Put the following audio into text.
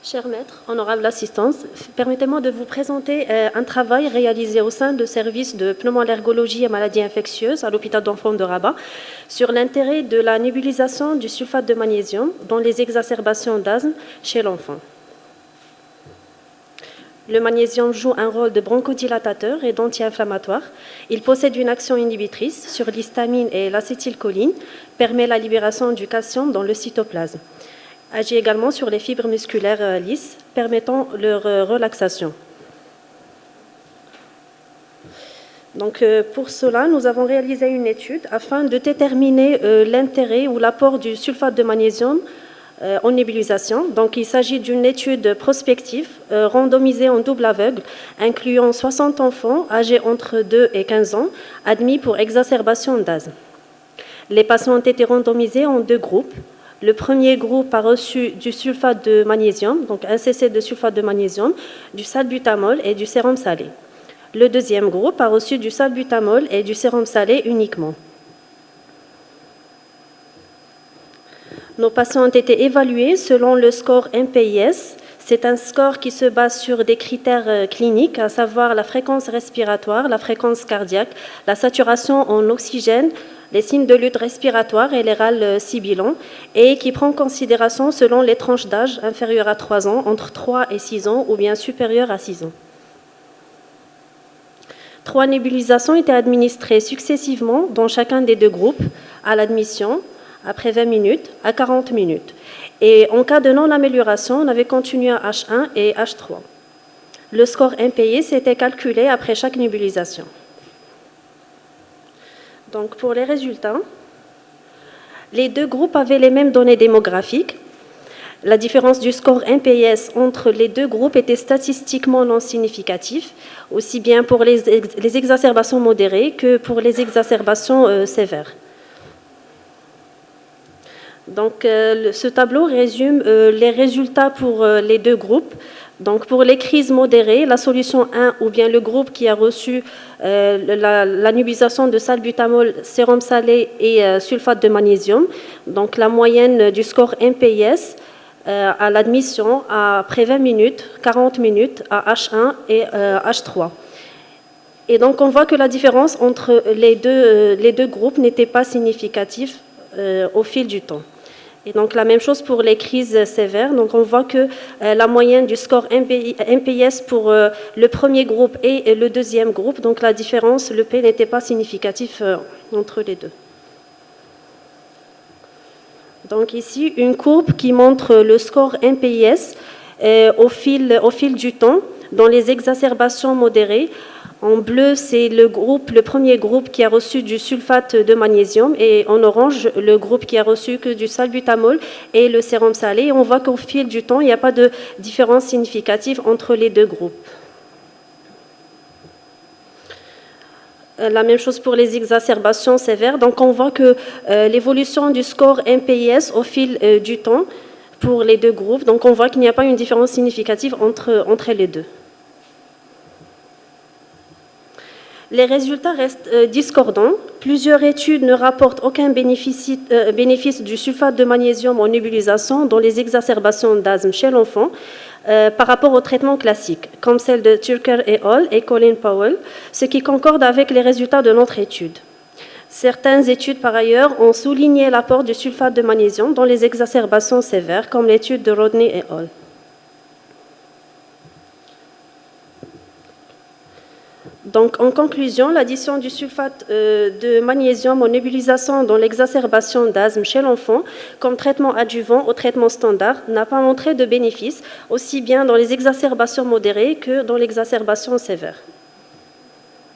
Cher maître, honorable assistance, permettez-moi de vous présenter un travail réalisé au sein du service de pneumoallergologie et maladies infectieuses à l'hôpital d'enfants de Rabat sur l'intérêt de la nébulisation du sulfate de magnésium dans les exacerbations d'asthme chez l'enfant. Le magnésium joue un rôle de bronchodilatateur et d'anti-inflammatoire. Il possède une action inhibitrice sur l'histamine et l'acétylcholine, permet la libération du calcium dans le cytoplasme. Agit également sur les fibres musculaires lisses, permettant leur relaxation. Donc, pour cela, nous avons réalisé une étude afin de déterminer l'intérêt ou l'apport du sulfate de magnésium en nébulisation. Donc, il s'agit d'une étude prospective randomisée en double aveugle, incluant 60 enfants âgés entre 2 et 15 ans, admis pour exacerbation d'asthme. Les patients ont été randomisés en deux groupes. Le premier groupe a reçu du sulfate de magnésium, donc un cc de sulfate de magnésium, du salbutamol et du sérum salé. Le deuxième groupe a reçu du salbutamol et du sérum salé uniquement. Nos patients ont été évalués selon le score MPIS. C'est un score qui se base sur des critères cliniques, à savoir la fréquence respiratoire, la fréquence cardiaque, la saturation en oxygène, les signes de lutte respiratoire et les râles sibilants, et qui prend en considération selon les tranches d'âge inférieures à 3 ans, entre 3 et 6 ans, ou bien supérieures à 6 ans. 3 nébulisations étaient administrées successivement dans chacun des deux groupes, à l'admission, après 20 minutes, à 40 minutes. Et en cas de non-amélioration, on avait continué à H1 et H3. Le score MPI s'était calculé après chaque nébulisation. Donc, pour les résultats, les deux groupes avaient les mêmes données démographiques. La différence du score MPS entre les deux groupes était statistiquement non significative, aussi bien pour les exacerbations modérées que pour les exacerbations sévères. Donc, ce tableau résume les résultats pour les deux groupes. Donc, pour les crises modérées, la solution 1, ou bien le groupe qui a reçu la nébulisation de salbutamol, sérum salé et sulfate de magnésium, donc la moyenne du score MPIS à l'admission après 20 minutes, 40 minutes à H1 et H3. Et donc, on voit que la différence entre les deux groupes n'était pas significative au fil du temps. Et donc, la même chose pour les crises sévères. Donc, on voit que la moyenne du score MPIS pour le premier groupe et le deuxième groupe, donc la différence, le P n'était pas significatif entre les deux. Donc, ici, une courbe qui montre le score MPIS au fil du temps dans les exacerbations modérées. En bleu, c'est le premier groupe qui a reçu du sulfate de magnésium, et en orange, le groupe qui a reçu que du salbutamol et le sérum salé. Et on voit qu'au fil du temps, il n'y a pas de différence significative entre les deux groupes. La même chose pour les exacerbations sévères. Donc, on voit que l'évolution du score MPIS au fil du temps pour les deux groupes. Donc, on voit qu'il n'y a pas une différence significative entre les deux. Les résultats restent discordants. Plusieurs études ne rapportent aucun bénéfice du sulfate de magnésium en nébulisation dans les exacerbations d'asthme chez l'enfant par rapport au traitement classique, comme celle de Turker et al. Et Colin Powell, ce qui concorde avec les résultats de notre étude. Certaines études, par ailleurs, ont souligné l'apport du sulfate de magnésium dans les exacerbations sévères, comme l'étude de Rodney et al. Donc, en conclusion, l'addition du sulfate de magnésium en nébulisation dans l'exacerbation d'asthme chez l'enfant comme traitement adjuvant au traitement standard n'a pas montré de bénéfice, aussi bien dans les exacerbations modérées que dans l'exacerbation sévère.